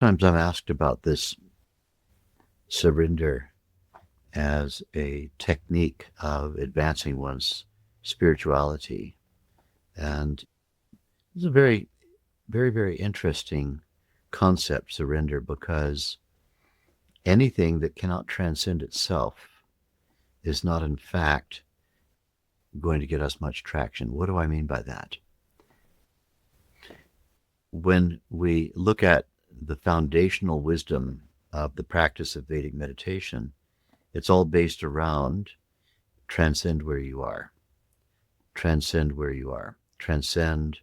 Sometimes I'm asked about this surrender as a technique of advancing one's spirituality. And it's a very, very, very interesting concept, surrender, because anything that cannot transcend itself is not, in fact, going to get us much traction. What do I mean by that? When we look at the foundational wisdom of the practice of Vedic meditation, it's all based around transcend where you are. Transcend where you are. Transcend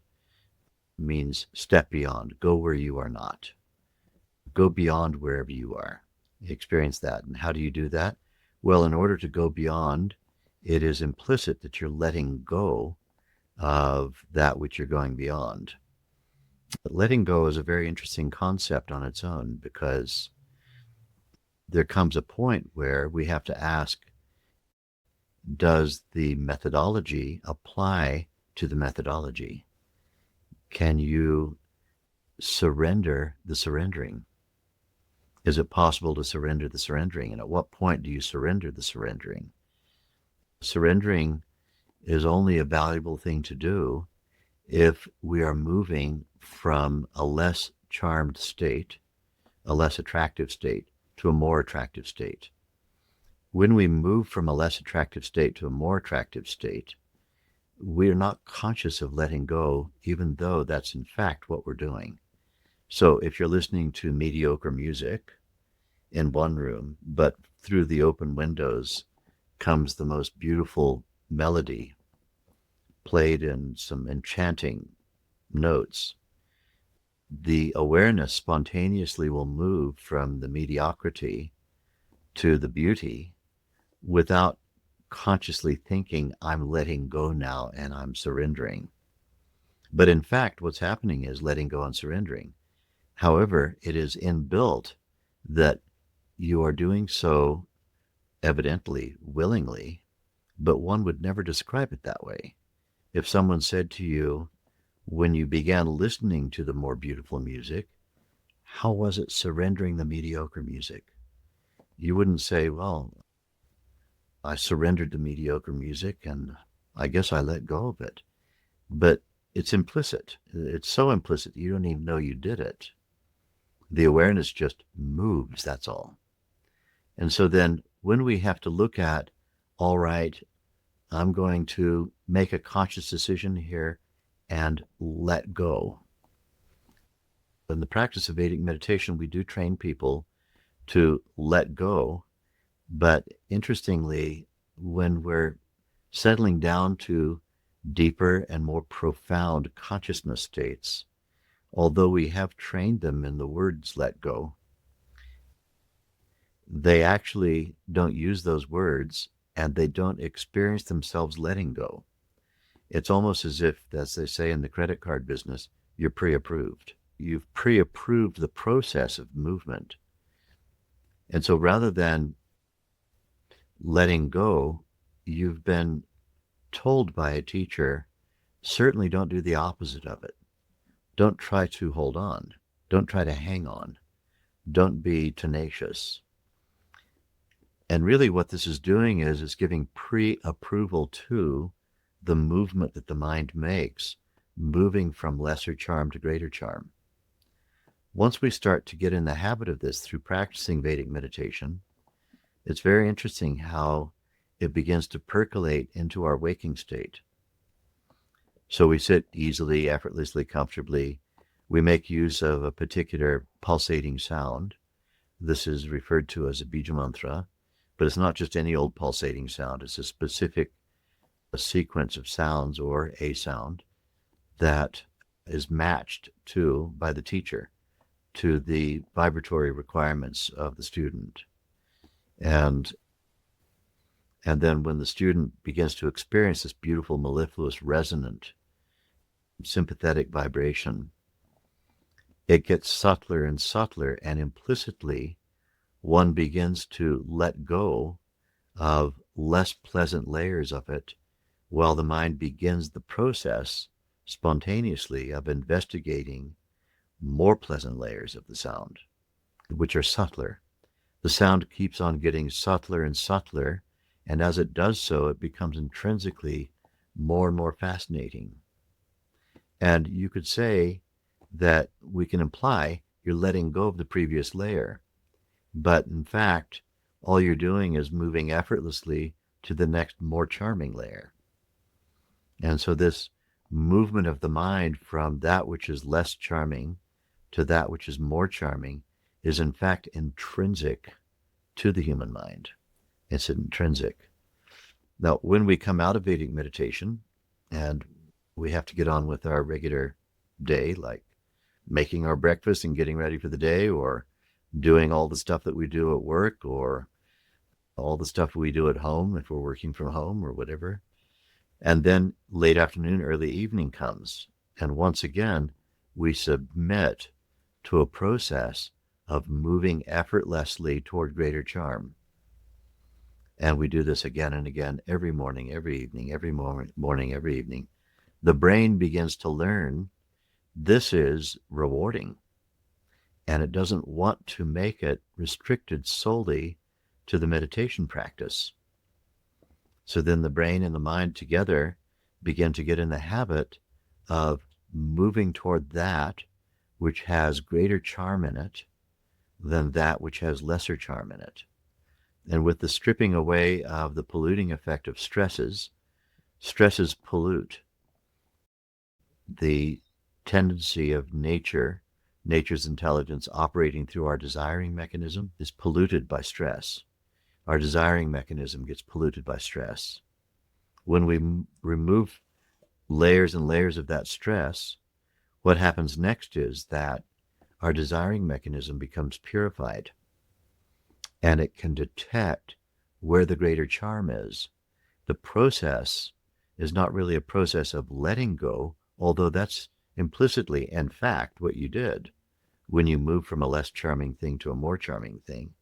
means step beyond, go where you are not. Go beyond wherever you are. Experience that. And how do you do that? Well, in order to go beyond, it is implicit that you're letting go of that which you're going beyond. But letting go is a very interesting concept on its own, because there comes a point where we have to ask, does the methodology apply to the methodology? Can you surrender the surrendering? Is it possible to surrender the surrendering? And at what point do you surrender the surrendering? Surrendering is only a valuable thing to do if we are moving from a less charmed state, a less attractive state, to a more attractive state. When we move from a less attractive state to a more attractive state, we are not conscious of letting go, even though that's in fact what we're doing. So if you're listening to mediocre music in one room, but through the open windows comes the most beautiful melody played in some enchanting notes, the awareness spontaneously will move from the mediocrity to the beauty without consciously thinking, I'm letting go now and I'm surrendering. But in fact, what's happening is letting go and surrendering. However, it is inbuilt that you are doing so evidently, willingly, but one would never describe it that way. If someone said to you, when you began listening to the more beautiful music, how was it surrendering the mediocre music? You wouldn't say, well, I surrendered the mediocre music and I guess I let go of it. But it's implicit. It's so implicit you don't even know you did it. The awareness just moves, that's all. And so then when we have to look at, all right, I'm going to make a conscious decision here and let go. In the practice of Vedic meditation, we do train people to let go. But interestingly, when we're settling down to deeper and more profound consciousness states, although we have trained them in the words let go, they actually don't use those words and they don't experience themselves letting go. It's almost as if, as they say in the credit card business, you're pre-approved. You've pre-approved the process of movement. And so rather than letting go, you've been told by a teacher, certainly don't do the opposite of it. Don't try to hold on. Don't try to hang on. Don't be tenacious. And really what this is doing is giving pre-approval to the movement that the mind makes, moving from lesser charm to greater charm. Once we start to get in the habit of this through practicing Vedic meditation, it's very interesting how it begins to percolate into our waking state. So we sit easily, effortlessly, comfortably. We make use of a particular pulsating sound. This is referred to as a bija mantra, but it's not just any old pulsating sound. It's a specific sequence of sounds or a sound that is matched to, by the teacher, to the vibratory requirements of the student. And then when the student begins to experience this beautiful, mellifluous, resonant, sympathetic vibration, it gets subtler and subtler, and implicitly one begins to let go of less pleasant layers of it while the mind begins the process spontaneously of investigating more pleasant layers of the sound. which are subtler. The sound keeps on getting subtler and subtler, and as it does so, it becomes intrinsically more and more fascinating. And you could say that we can imply you're letting go of the previous layer, but in fact, all you're doing is moving effortlessly to the next more charming layer. And so this movement of the mind from that which is less charming to that which is more charming is in fact intrinsic to the human mind. It's intrinsic. Now, when we come out of Vedic meditation and we have to get on with our regular day, like making our breakfast and getting ready for the day, or doing all the stuff that we do at work, or all the stuff we do at home if we're working from home or whatever. And then late afternoon, early evening comes. And once again, we submit to a process of moving effortlessly toward greater charm. And we do this again and again every morning, every evening, every morning, every evening. The brain begins to learn this is rewarding. And it doesn't want to make it restricted solely to the meditation practice. So then the brain and the mind together begin to get in the habit of moving toward that which has greater charm in it than that which has lesser charm in it. And with the stripping away of the polluting effect of stresses pollute. The tendency of nature's intelligence operating through our desiring mechanism is polluted by stress. Our desiring mechanism gets polluted by stress. When we remove layers and layers of that stress, what happens next is that our desiring mechanism becomes purified, and it can detect where the greater charm is. The process is not really a process of letting go, although that's implicitly, in fact, what you did when you moved from a less charming thing to a more charming thing.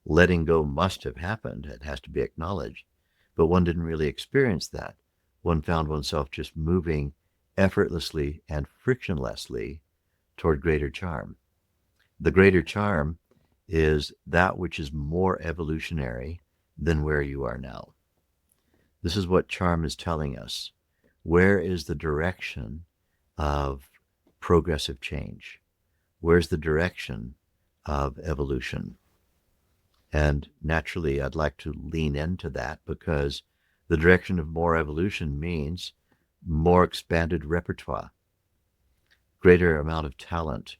Letting go must have happened. It has to be acknowledged. But one didn't really experience that. One found oneself just moving effortlessly and frictionlessly toward greater charm. The greater charm is that which is more evolutionary than where you are now. This is what charm is telling us. Where is the direction of progressive change? Where's the direction of evolution? And naturally, I'd like to lean into that because the direction of more evolution means more expanded repertoire, greater amount of talent,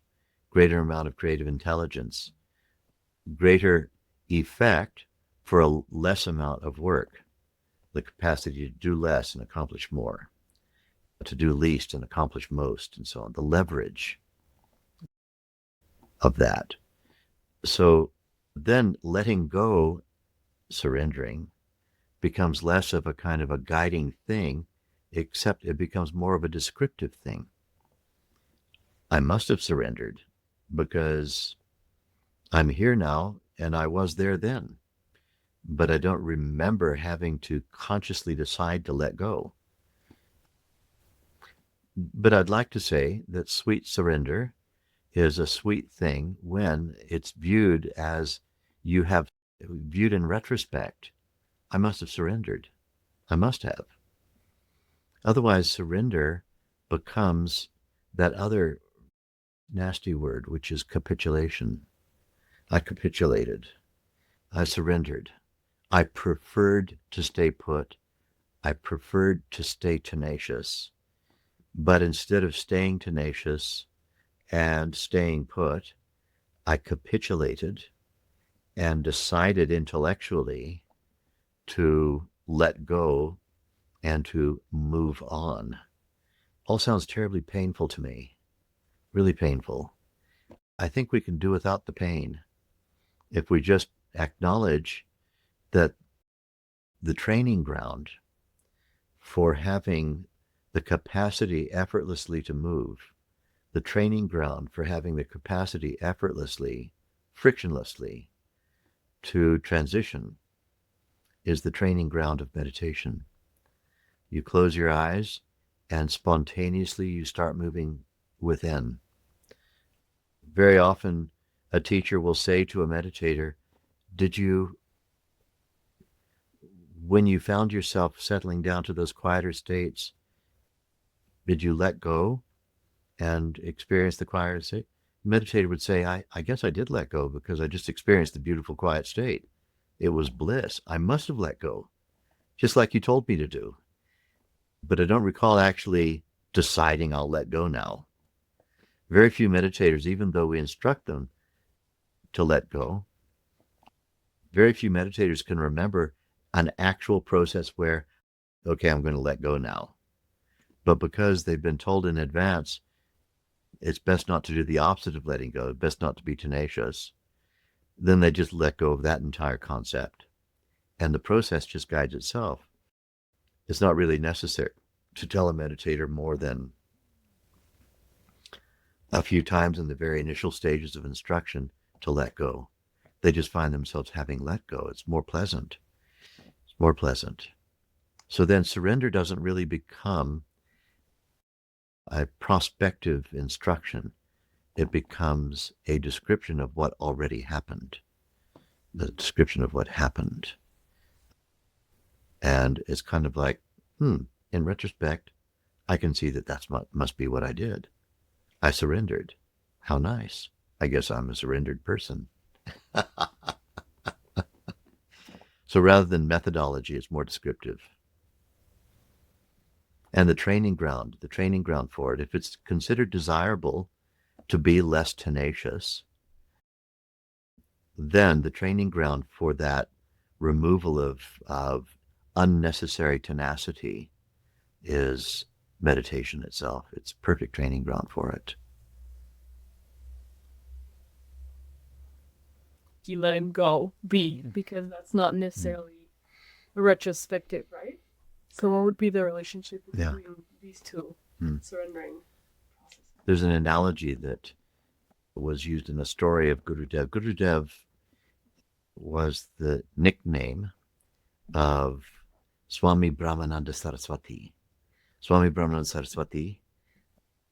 greater amount of creative intelligence, greater effect for a less amount of work, the capacity to do less and accomplish more, to do least and accomplish most, and so on, the leverage of that. So then letting go, surrendering, becomes less of a kind of a guiding thing, except it becomes more of a descriptive thing. I must have surrendered because I'm here now and I was there then, but I don't remember having to consciously decide to let go. But I'd like to say that sweet surrender is a sweet thing when it's viewed as you have viewed in retrospect. I must have surrendered. I must have. Otherwise, surrender becomes that other nasty word, which is capitulation. I capitulated. I surrendered. I preferred to stay put. I preferred to stay tenacious. But instead of staying tenacious and staying put, I capitulated and decided intellectually to let go and to move on. All sounds terribly painful to me, really painful. I think we can do without the pain if we just acknowledge that the training ground for having the capacity effortlessly to move, the training ground for having the capacity effortlessly, frictionlessly to transition is the training ground of meditation. You close your eyes and spontaneously you start moving within. Very often A teacher will say to a meditator, did you, when you found yourself settling down to those quieter states, did you let go and experience the quieter state? Meditator would say, I guess I did let go because I just experienced the beautiful quiet state. It was bliss. I must have let go, just like you told me to do. But I don't recall actually deciding I'll let go now. Very few meditators, even though we instruct them to let go, very few meditators can remember an actual process where, okay, I'm going to let go now. But because they've been told in advance, it's best not to do the opposite of letting go, best not to be tenacious, then they just let go of that entire concept. And the process just guides itself. It's not really necessary to tell a meditator more than a few times in the very initial stages of instruction to let go. They just find themselves having let go. It's more pleasant. It's more pleasant. So then surrender doesn't really become a prospective instruction. It becomes a description of what already happened, the description of what happened. And it's kind of like, in retrospect, I can see that must be what I did. I surrendered. How nice. I guess I'm a surrendered person. So rather than methodology, it's more descriptive. And the training ground for it, if it's considered desirable to be less tenacious, then the training ground for that removal of unnecessary tenacity is meditation itself. It's perfect training ground for it. You let him go be, because that's not necessarily retrospective, right? So what would be the relationship between these two surrendering processes? There's an analogy that was used in a story of Guru Deva. Guru Deva was the nickname of Swami Brahmananda Saraswati. Swami Brahmananda Saraswati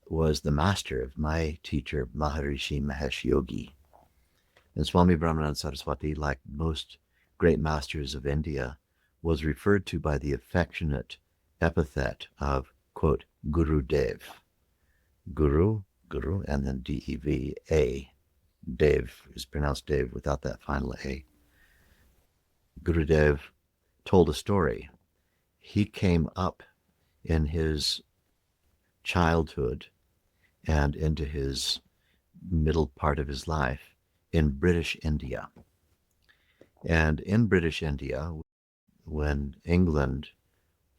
was the master of my teacher, Maharishi Mahesh Yogi. And Swami Brahmananda Saraswati, like most great masters of India, was referred to by the affectionate epithet of, quote, Guru Dev. Guru, and then D-E-V-A. Dev is pronounced Dev without that final A. Guru Dev told a story. He came up in his childhood and into his middle part of his life in British India. And in British India, when England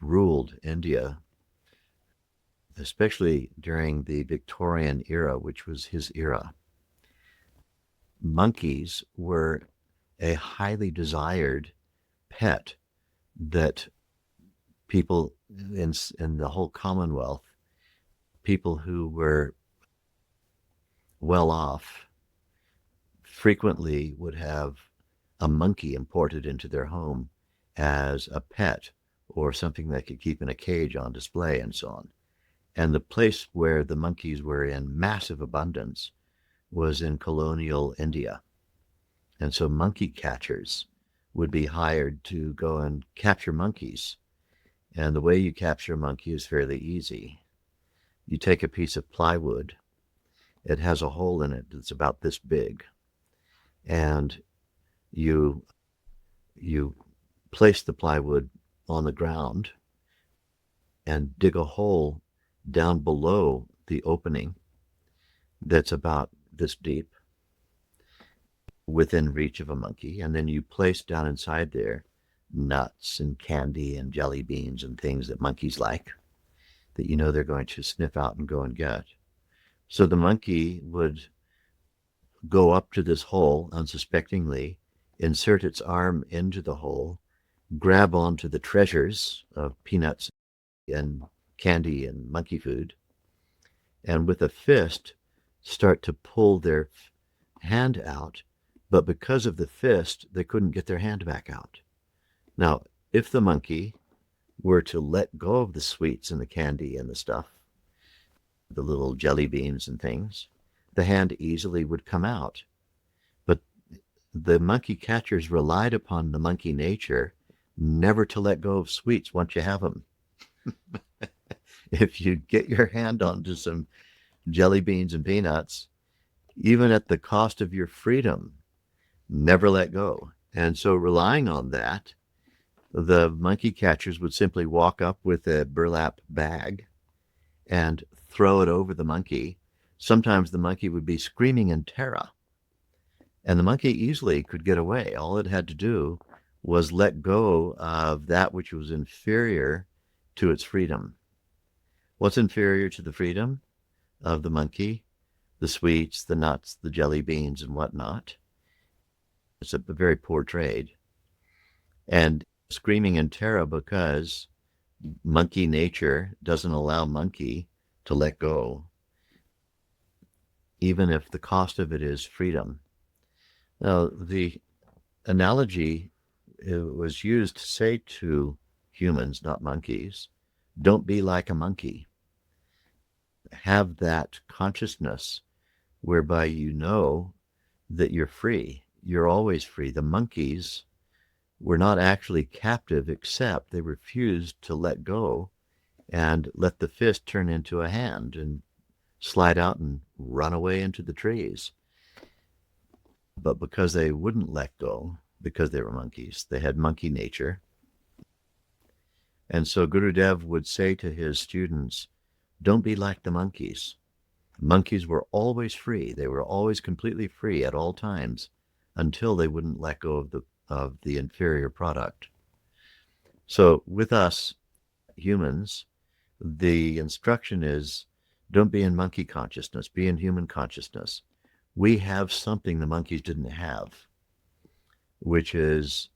ruled India, especially during the Victorian era, which was his era, monkeys were a highly desired pet that people in the whole Commonwealth, people who were well off, frequently would have a monkey imported into their home as a pet or something they could keep in a cage on display and so on. And the place where the monkeys were in massive abundance was in colonial India. And so monkey catchers would be hired to go and capture monkeys. And the way you capture a monkey is fairly easy. You take a piece of plywood. It has a hole in it that's about this big. And you place the plywood on the ground and dig a hole down below the opening that's about this deep within reach of a monkey. And then you place down inside there nuts and candy and jelly beans and things that monkeys like, that you know they're going to sniff out and go and get. So the monkey would go up to this hole unsuspectingly, insert its arm into the hole, grab onto the treasures of peanuts and candy and monkey food, and with a fist start to pull their hand out. But because of the fist, they couldn't get their hand back out. Now, if the monkey were to let go of the sweets and the candy and the stuff, the little jelly beans and things, the hand easily would come out. the monkey catchers relied upon the monkey nature never to let go of sweets once you have them. If you get your hand onto some jelly beans and peanuts, even at the cost of your freedom, never let go. And so relying on that, the monkey catchers would simply walk up with a burlap bag and throw it over the monkey. Sometimes the monkey would be screaming in terror, and the monkey easily could get away. All it had to do was let go of that which was inferior to its freedom. What's inferior to the freedom of the monkey? The sweets, the nuts, the jelly beans, and whatnot. It's a very poor trade. And screaming in terror because monkey nature doesn't allow monkey to let go, even if the cost of it is freedom. Now, the analogy was used to say to humans, not monkeys, don't be like a monkey. Have that consciousness whereby you know that you're free. You're always free. The monkeys were not actually captive, except they refused to let go and let the fist turn into a hand and slide out and run away into the trees. But because they wouldn't let go, because they were monkeys, they had monkey nature. And so Guru Dev would say to his students, don't be like the monkeys. Monkeys were always free. They were always completely free at all times until they wouldn't let go of the inferior product. So with us humans, the instruction is don't be in monkey consciousness, be in human consciousness. We have something the monkeys didn't have, which is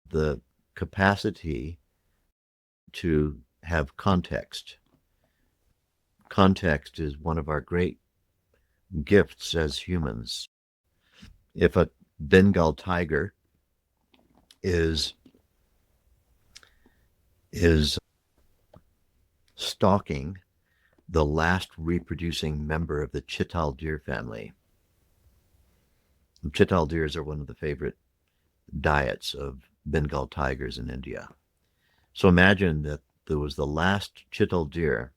the capacity to have context. Context is one of our great gifts as humans. If a Bengal tiger is stalking the last reproducing member of the chital deer family. Chital deers are one of the favorite diets of Bengal tigers in India. So imagine that there was the last chital deer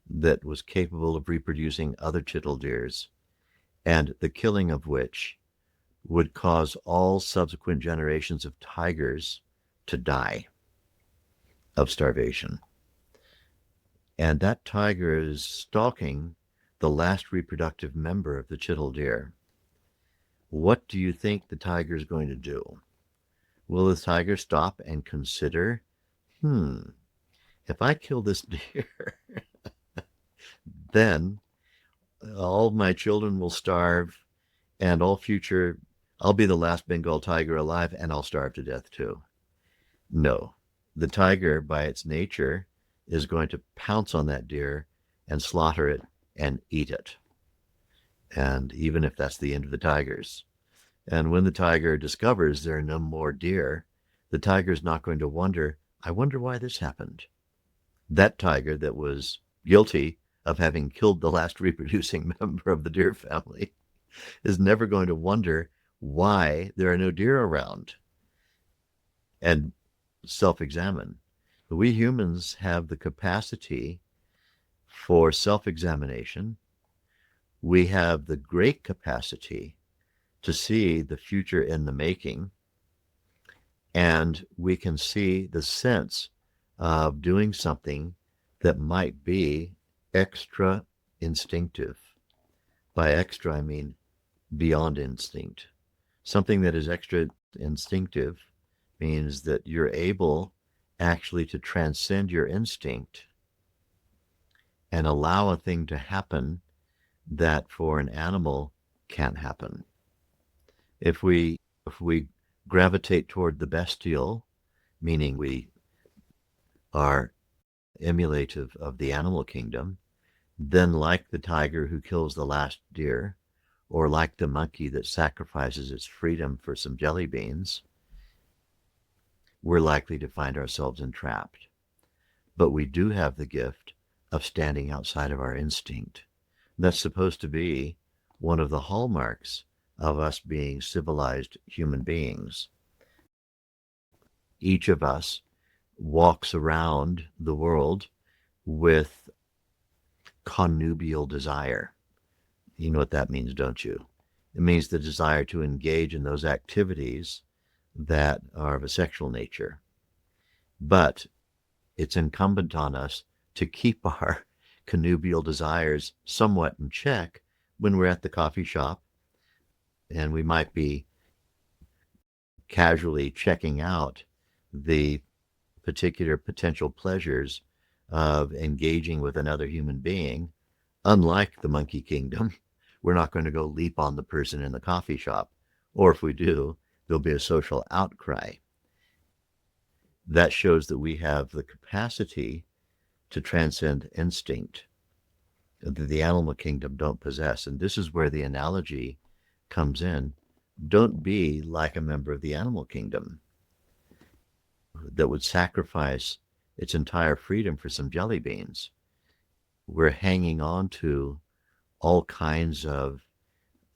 that was capable of reproducing other chital deers, and the killing of which would cause all subsequent generations of tigers to die of starvation. And that tiger is stalking the last reproductive member of the chital deer. What do you think the tiger is going to do? Will the tiger stop and consider, if I kill this deer, then all my children will starve, and I'll be the last Bengal tiger alive, and I'll starve to death too? No. The tiger, by its nature, is going to pounce on that deer and slaughter it and eat it. And even if that's the end of the tigers. And when the tiger discovers there are no more deer, the tiger's not going to wonder, I wonder why this happened. That tiger that was guilty of having killed the last reproducing member of the deer family is never going to wonder why there are no deer around and self-examine. We humans have the capacity for self-examination. We have the great capacity to see the future in the making, and we can see the sense of doing something that might be extra instinctive. By extra, I mean beyond instinct. Something that is extra instinctive means that you're able actually to transcend your instinct and allow a thing to happen that for an animal can't happen. If we gravitate toward the bestial, meaning we are emulative of the animal kingdom, then like the tiger who kills the last deer, or like the monkey that sacrifices its freedom for some jelly beans, we're likely to find ourselves entrapped. But we do have the gift of standing outside of our instinct. That's supposed to be one of the hallmarks of us being civilized human beings. Each of us walks around the world with connubial desire. You know what that means, don't you? It means the desire to engage in those activities that are of a sexual nature. But it's incumbent on us to keep our connubial desires somewhat in check when we're at the coffee shop and we might be casually checking out the particular potential pleasures of engaging with another human being. Unlike the monkey kingdom, we're not going to go leap on the person in the coffee shop, or if we do, there'll be a social outcry. That shows that we have the capacity to transcend instinct that the animal kingdom don't possess. And this is where the analogy comes in. Don't be like a member of the animal kingdom that would sacrifice its entire freedom for some jelly beans. We're hanging on to all kinds of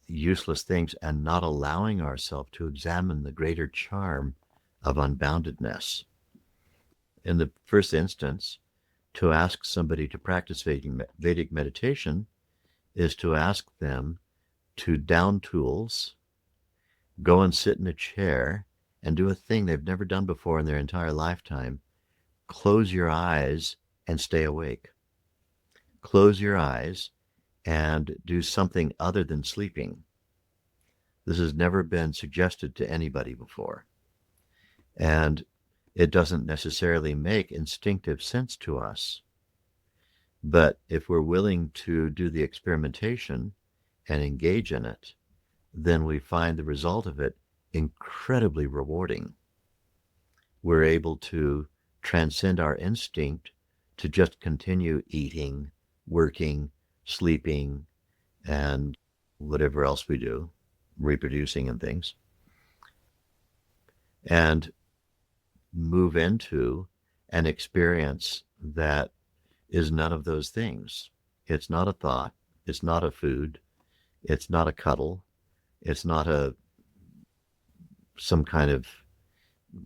useless things and not allowing ourselves to examine the greater charm of unboundedness. In the first instance, to ask somebody to practice Vedic meditation is to ask them to down tools, go and sit in a chair and do a thing they've never done before in their entire lifetime. Close your eyes and stay awake. Close your eyes and do something other than sleeping. This has never been suggested to anybody before. And it doesn't necessarily make instinctive sense to us. But if we're willing to do the experimentation and engage in it, then we find the result of it incredibly rewarding. We're able to transcend our instinct to just continue eating, working, sleeping, and whatever else we do, reproducing and things, and move into an experience that is none of those things. It's not a thought. It's not a food. It's not a cuddle. It's not some kind of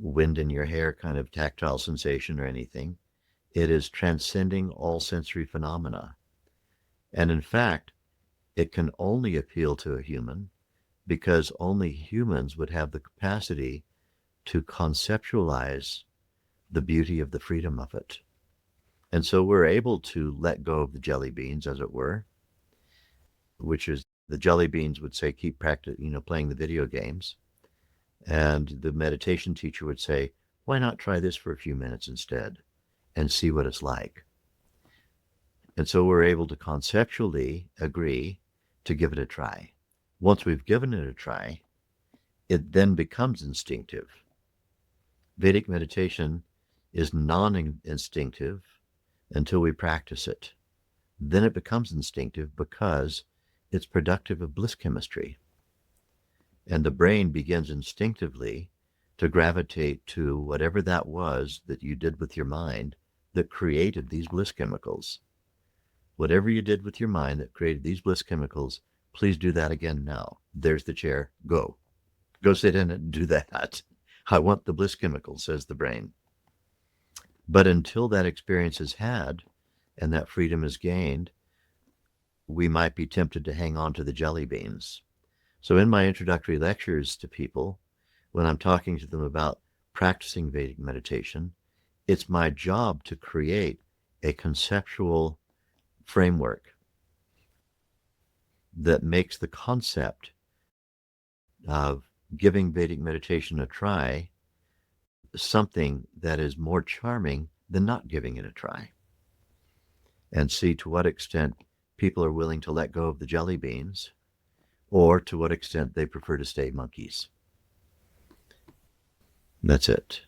wind in your hair kind of tactile sensation or anything. It is transcending all sensory phenomena. And in fact, it can only appeal to a human because only humans would have the capacity to conceptualize the beauty of the freedom of it. And so we're able to let go of the jelly beans, as it were, which is the jelly beans would say, keep playing the video games. And the meditation teacher would say, why not try this for a few minutes instead and see what it's like? And so we're able to conceptually agree to give it a try. Once we've given it a try, it then becomes instinctive. Vedic meditation is non-instinctive until we practice it. Then it becomes instinctive because it's productive of bliss chemistry. And the brain begins instinctively to gravitate to whatever that was that you did with your mind that created these bliss chemicals. Whatever you did with your mind that created these bliss chemicals, please do that again now. There's the chair. Go. Go sit in it and do that. I want the bliss chemicals, says the brain. But until that experience is had and that freedom is gained, we might be tempted to hang on to the jelly beans. So in my introductory lectures to people, when I'm talking to them about practicing Vedic meditation, it's my job to create a conceptual framework that makes the concept of giving Vedic meditation a try something that is more charming than not giving it a try, and see to what extent people are willing to let go of the jelly beans or to what extent they prefer to stay monkeys. That's it.